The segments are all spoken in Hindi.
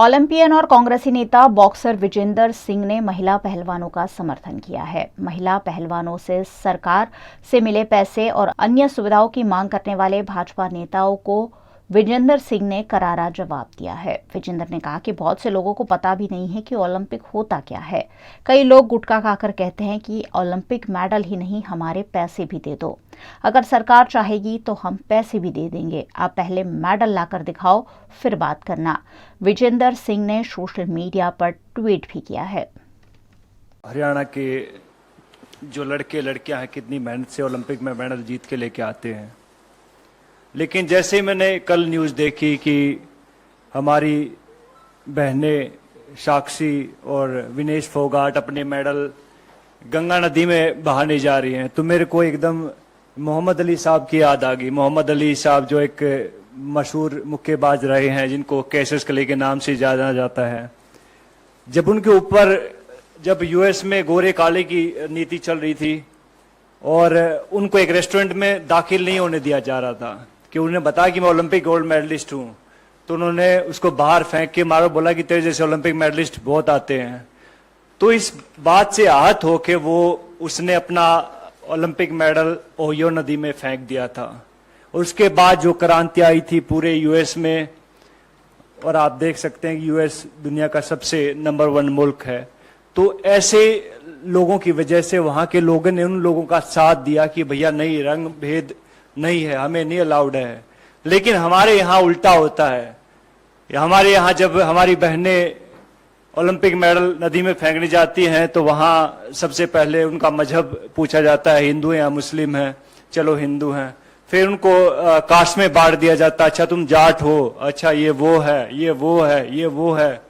ओलंपियन और कांग्रेसी नेता बॉक्सर विजेंदर सिंह ने महिला पहलवानों का समर्थन किया है। महिला पहलवानों से सरकार से मिले पैसे और अन्य सुविधाओं की मांग करने वाले भाजपा नेताओं को विजेंदर सिंह ने करारा जवाब दिया है। विजेंदर ने कहा कि बहुत से लोगों को पता भी नहीं है कि ओलंपिक होता क्या है। कई लोग गुटखा खाकर कहते हैं कि ओलंपिक मेडल ही नहीं, हमारे पैसे भी दे दो। अगर सरकार चाहेगी तो हम पैसे भी दे देंगे, आप पहले मेडल लाकर दिखाओ, फिर बात करना। विजेंदर सिंह ने सोशल मीडिया पर ट्वीट भी किया है। हरियाणा के जो लड़के लड़कियां हैं कितनी मेहनत से ओलंपिक में मेडल जीत के लेके आते हैं, लेकिन जैसे ही मैंने कल न्यूज़ देखी कि हमारी बहनें साक्षी और विनेश फोगाट अपने मेडल गंगा नदी में बहाने जा रही हैं, तो मेरे को एकदम मोहम्मद अली साहब की याद आ गई। मोहम्मद अली साहब जो एक मशहूर मुक्केबाज रहे हैं, जिनको कैसिस क्ले के नाम से जाना जाता है। जब उनके ऊपर जब यूएस में गोरे काले की नीति चल रही थी और उनको एक रेस्टोरेंट में दाखिल नहीं होने दिया जा रहा था कि उन्हें बताया कि मैं ओलंपिक गोल्ड मेडलिस्ट हूं, तो उन्होंने उसको बाहर फेंक के मारो, बोला कि तेरे जैसे ओलंपिक मेडलिस्ट बहुत आते हैं। तो इस बात से आहत होके उसने अपना ओलंपिक मेडल ओहियो नदी में फेंक दिया था। और उसके बाद जो क्रांति आई थी पूरे यूएस में, और आप देख सकते हैं कि यूएस दुनिया का सबसे नंबर 1 मुल्क है, तो ऐसे लोगों की वजह से वहां के लोगों ने उन लोगों का साथ दिया कि भैया नहीं, रंग भेद नहीं है, हमें नहीं अलाउड है। लेकिन हमारे यहाँ उल्टा होता है। हमारे यहाँ जब हमारी बहनें ओलंपिक मेडल नदी में फेंकने जाती हैं तो वहां सबसे पहले उनका मजहब पूछा जाता है, हिंदू या मुस्लिम है, चलो हिंदू हैं। फिर उनको कास्ट में बांट दिया जाता है, अच्छा तुम जाट हो, अच्छा ये वो है, ये वो है, ये वो है।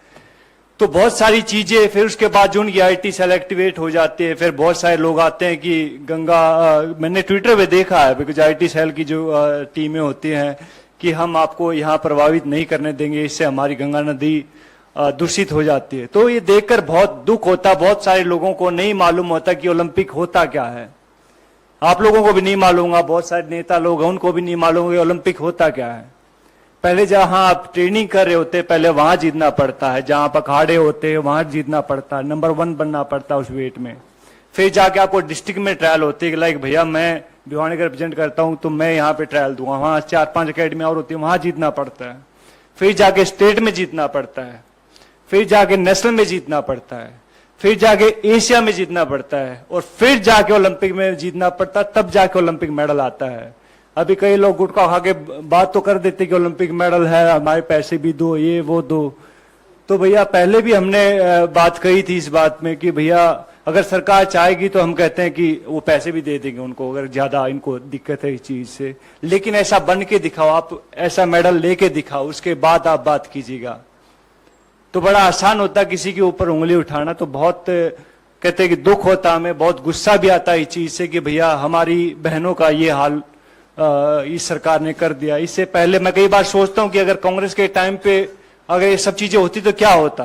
तो बहुत सारी चीजें, फिर उसके बाद जो उनकी आईटी सेल एक्टिवेट हो जाती है, फिर बहुत सारे लोग आते हैं कि मैंने ट्विटर पे देखा है, बिकॉज आईटी सेल की जो टीमें होती हैं कि हम आपको यहाँ प्रभावित नहीं करने देंगे, इससे हमारी गंगा नदी दूषित हो जाती है। तो ये देखकर बहुत दुख होता। बहुत सारे लोगों को नहीं मालूम होता कि ओलंपिक होता क्या है। आप लोगों को भी नहीं मालूम होगा, बहुत सारे नेता लोग हैं उनको भी नहीं मालूम होगा ओलंपिक होता क्या है। पहले जहां आप ट्रेनिंग कर रहे होते, पहले वहां जीतना पड़ता है, जहां आप अखाड़े होते हैं वहां जीतना पड़ता है, नंबर 1 बनना पड़ता है उस वेट में। फिर जाके आपको डिस्ट्रिक्ट में ट्रायल होती है कि लाइक भैया मैं भिवानी का रिप्रेजेंट करता हूं तो मैं यहाँ पे ट्रायल दूंगा, वहां 4-5 अकेडमी और होती है, वहां जीतना पड़ता है। फिर जाके स्टेट में जीतना पड़ता है, फिर जाके नेशनल में जीतना पड़ता है, फिर जाके एशिया में जीतना पड़ता है, और फिर जाके ओलंपिक में जीतना पड़ता है, तब जाके ओलंपिक मेडल आता है। अभी कई लोग गुटखा खा के बात तो कर देते कि ओलंपिक मेडल है, हमारे पैसे भी दो, ये वो दो। तो भैया पहले भी हमने बात कही थी इस बात में कि भैया अगर सरकार चाहेगी तो हम कहते हैं कि वो पैसे भी दे देंगे उनको, अगर ज्यादा इनको दिक्कत है इस चीज से। लेकिन ऐसा बन के दिखाओ, आप ऐसा मेडल लेके दिखाओ, उसके बाद आप बात कीजिएगा। तो बड़ा आसान होता किसी के ऊपर उंगली उठाना। तो बहुत कहते हैं कि दुख होता, हमें बहुत गुस्सा भी आता है इस चीज से कि भैया हमारी बहनों का ये हाल इस सरकार ने कर दिया। इससे पहले मैं कई बार सोचता हूं कि अगर कांग्रेस के टाइम पे अगर ये सब चीजें होती तो क्या होता।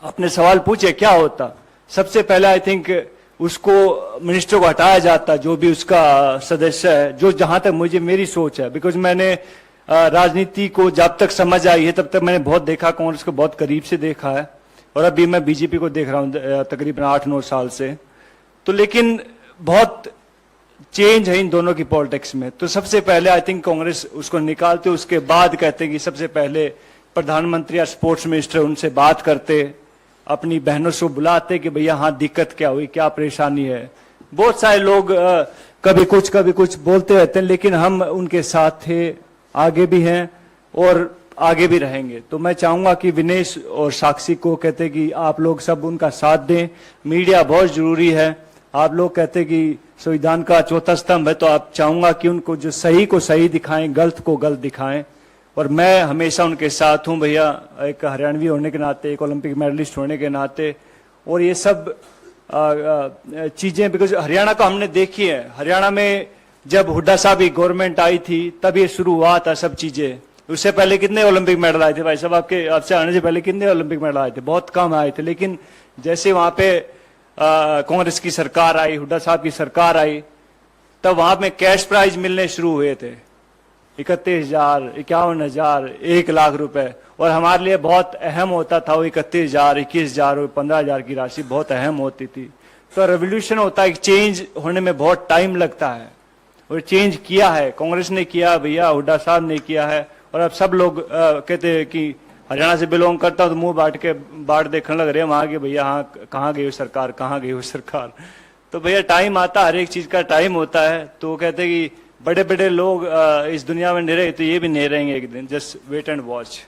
अपने सवाल पूछे क्या होता। सबसे पहले आई थिंक उसको मिनिस्टर को हटाया जाता, जो भी उसका सदस्य है, जो जहां तक मुझे मेरी सोच है, बिकॉज मैंने राजनीति को जब तक समझ आई है तब तक मैंने बहुत देखा, कांग्रेस को बहुत करीब से देखा है, और अभी मैं बीजेपी को देख रहा हूं तकरीबन 8-9 साल से। तो लेकिन बहुत चेंज है इन दोनों की पॉलिटिक्स में। तो सबसे पहले आई थिंक कांग्रेस उसको निकालते, उसके बाद कहते कि सबसे पहले प्रधानमंत्री या स्पोर्ट्स मिनिस्टर उनसे बात करते, अपनी बहनों से बुलाते कि भैया हाँ दिक्कत क्या हुई, क्या परेशानी है। बहुत सारे लोग कभी कुछ बोलते रहते हैं, लेकिन हम उनके साथ थे, आगे भी हैं और आगे भी रहेंगे। तो मैं चाहूंगा कि विनेश और साक्षी को कहते कि आप लोग सब उनका साथ दें। मीडिया बहुत जरूरी है। आप लोग कहते कि संविधान का चौथा स्तंभ है, तो आप चाहूंगा कि उनको जो सही को सही दिखाएं, गलत को गलत दिखाएं, और मैं हमेशा उनके साथ हूं भैया, एक हरियाणवी होने के नाते, एक ओलंपिक मेडलिस्ट होने के नाते। और ये सब चीजें बिकॉज हरियाणा का हमने देखी है। हरियाणा में जब हुड्डा साहब की गवर्नमेंट आई थी तब ये शुरू हुआ था सब चीजें। उससे पहले कितने ओलंपिक मेडल आए थे भाई साहब, आपसे आने से पहले कितने ओलंपिक मेडल आए थे? बहुत कम आए थे। लेकिन जैसे वहां पे कांग्रेस की सरकार आई, हुड्डा साहब की सरकार आई, तब वहां में कैश प्राइज मिलने शुरू हुए थे। 31,000, 51,000, 1,00,000 रुपए, और हमारे लिए बहुत अहम होता था वो 31,000, 21,000 और 15,000 की राशि बहुत अहम होती थी। तो रेवोल्यूशन होता है, चेंज होने में बहुत टाइम लगता है, और चेंज किया है, कांग्रेस ने किया, भैया हुड्डा साहब ने किया है। और अब सब लोग कहते हैं कि हरियाणा से बिलोंग करता हूं तो मुंह बांट देखने लग रहे हैं वहां के, भैया हाँ कहाँ गई हो सरकार, कहाँ गई हो सरकार। तो भैया टाइम आता, हर एक चीज का टाइम होता है। तो वो कहते हैं कि बड़े बड़े लोग इस दुनिया में नहीं रहे तो ये भी नहीं रहेंगे एक दिन, जस्ट वेट एंड वॉच।